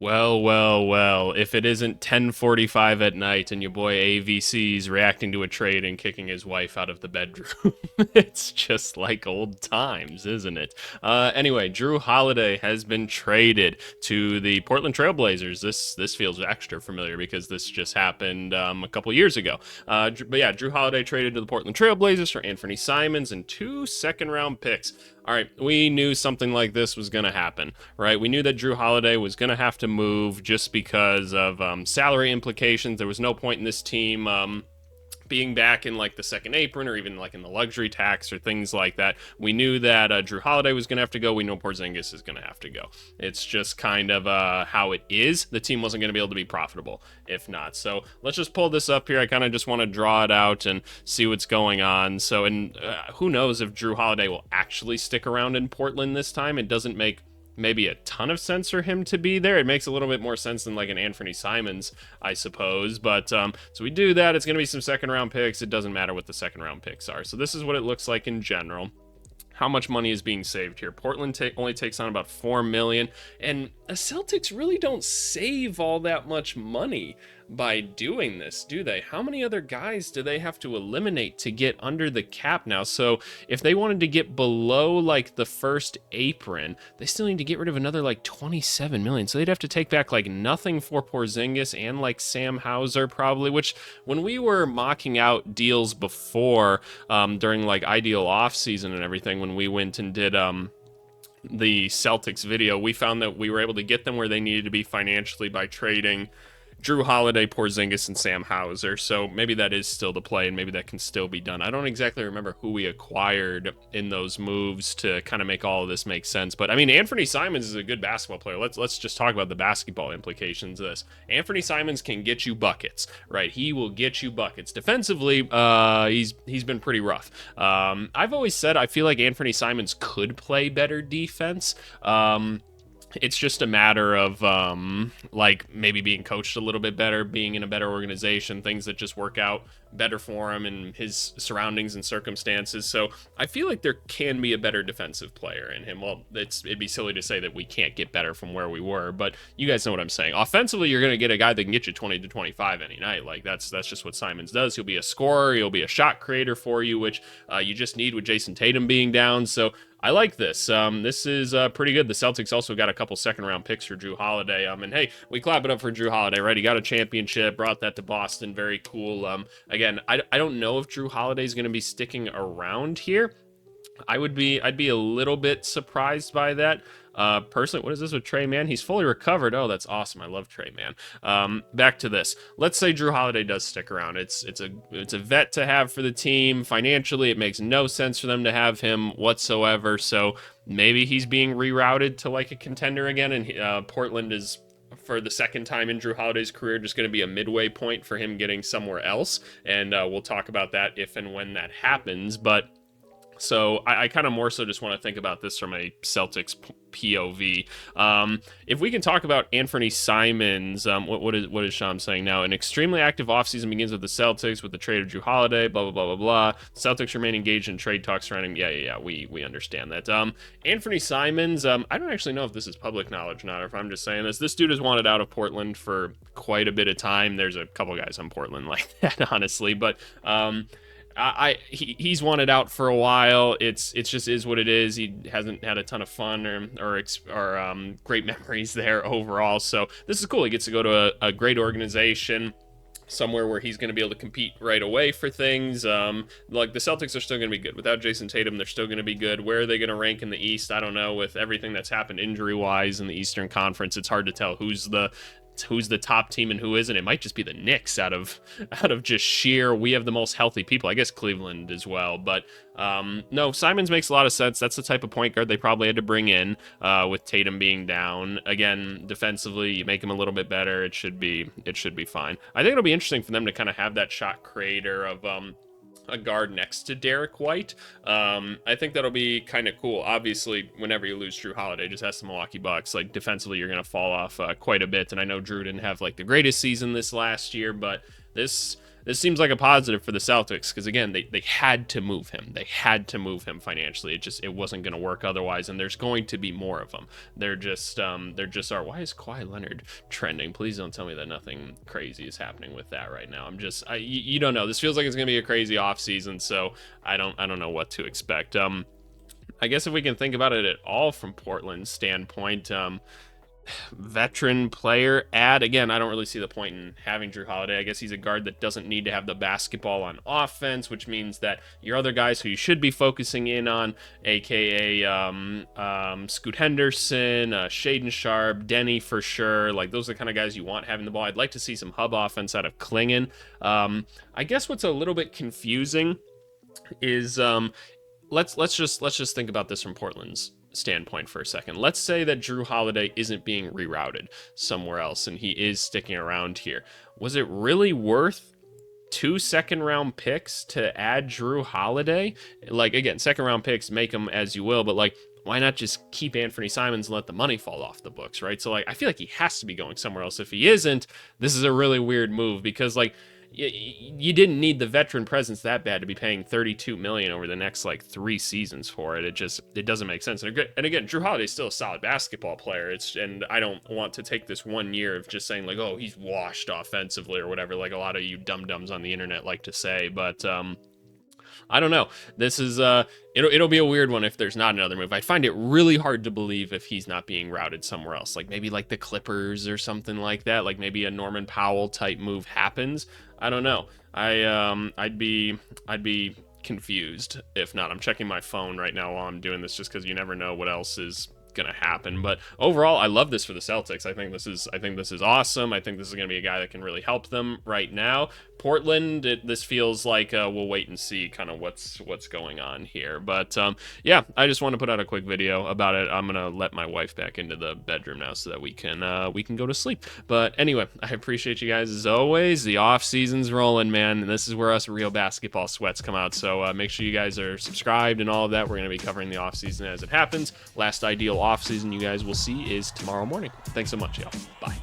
Well, if it isn't 10:45 at night and your boy AVC's reacting to a trade and kicking his wife out of the bedroom, it's just like old times, isn't it? Anyway, Jrue Holiday has been traded to the Portland Trailblazers. This feels extra familiar because this just happened a couple years ago. But yeah, Jrue Holiday traded to the Portland Trailblazers for Anfernee Simons and 2 second-round picks. All right, we knew something like this was going to happen, right? We knew that Jrue Holiday was going to have to move just because of salary implications. There was no point in this team being back in like the second apron or even like in the luxury tax or things like that. We knew that Jrue Holiday was going to have to go. We know Porzingis is going to have to go. It's just kind of how it is. The team wasn't going to be able to be profitable if not. So let's just pull this up here. I kind of just want to draw it out and see what's going on. So, and who knows if Jrue Holiday will actually stick around in Portland this time. It doesn't make maybe a ton of sense for him to be there. It makes a little bit more sense than like an Anfernee Simons, I suppose. But so we do that. It's going to be some second round picks. It doesn't matter what the second round picks are. So this is what it looks like in general. How much money is being saved here? Portland only takes on about $4 million, and the Celtics really don't save all that much money by doing this, do they? How many other guys do they have to eliminate to get under the cap now? So if they wanted to get below like the first apron, they still need to get rid of another like 27 million. So they'd have to take back like nothing for Porzingis and like Sam Hauser probably, which when we were mocking out deals before during like ideal offseason and everything, when we went and did the Celtics video, we found that we were able to get them where they needed to be financially by trading Jrue Holiday, Porzingis, and Sam Hauser. So maybe that is still the play, and maybe that can still be done. I don't exactly remember who we acquired in those moves to kind of make all of this make sense. But I mean, Anfernee Simons is a good basketball player. Let's just talk about the basketball implications of this. Anfernee Simons can get you buckets, right? He will get you buckets. Defensively, he's been pretty rough. I've always said I feel like Anfernee Simons could play better defense. It's just a matter of like maybe being coached a little bit better, being in a better organization, things that just work out better for him and his surroundings and circumstances. So I feel like there can be a better defensive player in him. Well, it'd be silly to say that we can't get better from where we were, but you guys know what I'm saying. Offensively, you're going to get a guy that can get you 20 to 25 any night. Like that's just what Simons does. He'll be a scorer. He'll be a shot creator for you, which you just need with Jason Tatum being down. So I like this. This is pretty good. The Celtics also got a couple second-round picks for Jrue Holiday. And hey, we clap it up for Jrue Holiday, right? He got a championship, brought that to Boston. Very cool. Again, I don't know if Jrue Holiday is going to be sticking around here. I'd be a little bit surprised by that. Personally, what is this with Trey Mann? He's fully recovered. Oh, that's awesome. I love Trey Mann. Back to this. Let's say Jrue Holiday does stick around. It's a vet to have for the team. Financially, it makes no sense for them to have him whatsoever. So maybe he's being rerouted to like a contender again, and Portland is, for the second time in Jrue Holiday's career, just going to be a midway point for him getting somewhere else. And we'll talk about that if and when that happens. But so I kind of more so just want to think about this from a Celtics POV. If we can talk about Anfernee Simons, what is Sham saying now? An extremely active offseason begins with the Celtics with the trade of Jrue Holiday, blah, blah, blah, blah, blah. Celtics remain engaged in trade talks surrounding, yeah, we understand that. Anfernee Simons, I don't actually know if this is public knowledge or not, or if I'm just saying this. This dude has wanted out of Portland for quite a bit of time. There's a couple guys on Portland like that, honestly, but he's wanted out for a while. It's just is what it is. He hasn't had a ton of fun or great memories there overall. So this is cool. He gets to go to a great organization, somewhere where he's going to be able to compete right away for things. Like the Celtics are still going to be good. Without Jason Tatum, they're still going to be good. Where are they going to rank in the East? I don't know. With everything that's happened injury-wise in the Eastern Conference, it's hard to tell who's the top team and who isn't. It might just be the Knicks out of just sheer, we have the most healthy people. I guess Cleveland as well. But no, Simons makes a lot of sense. That's the type of point guard they probably had to bring in with Tatum being down. Again, defensively, you make him a little bit better. It should be fine. I think it'll be interesting for them to kind of have that shot creator of a guard next to Derek White. I think that'll be kind of cool. Obviously, whenever you lose Jrue Holiday, just ask the Milwaukee Bucks, like defensively, you're going to fall off quite a bit. And I know Jrue didn't have like the greatest season this last year, but this this seems like a positive for the Celtics because again, they had to move him. They had to move him financially. It wasn't going to work otherwise, and there's going to be more of them. There just are. Why is Kawhi Leonard trending? Please don't tell me that nothing crazy is happening with that right now. You don't know. This feels like it's going to be a crazy offseason, so I don't know what to expect. I guess if we can think about it at all from Portland's standpoint, veteran player add. Again, I don't really see the point in having Jrue Holiday. I guess he's a guard that doesn't need to have the basketball on offense, which means that your other guys who you should be focusing in on, aka Scoot Henderson, Shaden Sharp, Denny for sure. Like those are the kind of guys you want having the ball. I'd like to see some hub offense out of Klingon. I guess what's a little bit confusing is let's just think about this from Portland's standpoint for a second. Let's say that Jrue Holiday isn't being rerouted somewhere else and he is sticking around here. Was it really worth 2 second-round picks to add Jrue Holiday? Like, again, second-round picks, make them as you will, but, like, why not just keep Anfernee Simons and let the money fall off the books, right? So, like, I feel like he has to be going somewhere else. If he isn't, this is a really weird move because, like, you didn't need the veteran presence that bad to be paying $32 million over the next like 3 seasons for it. It doesn't make sense. And again, Jrue Holiday's still a solid basketball player. And I don't want to take this 1 year of just saying like, oh, he's washed offensively or whatever, like a lot of you dum-dums on the internet like to say. But I don't know. This is it'll be a weird one if there's not another move. I find it really hard to believe if he's not being routed somewhere else, like maybe like the Clippers or something like that. Like maybe a Norman Powell type move happens. I don't know. I'd be confused if not. I'm checking my phone right now while I'm doing this just because you never know what else is gonna happen. But overall, I love this for the Celtics. I think this is awesome. I think this is gonna be a guy that can really help them right now. Portland, this feels like we'll wait and see kind of what's going on here. But yeah, I just want to put out a quick video about it. I'm gonna let my wife back into the bedroom now so that we can go to sleep. But anyway, I appreciate you guys as always. The off season's rolling, man, and this is where us real basketball sweats come out. So make sure you guys are subscribed and all of that. We're gonna be covering the off season as it happens. Last ideal off season you guys will see is tomorrow morning. Thanks so much, y'all. Bye.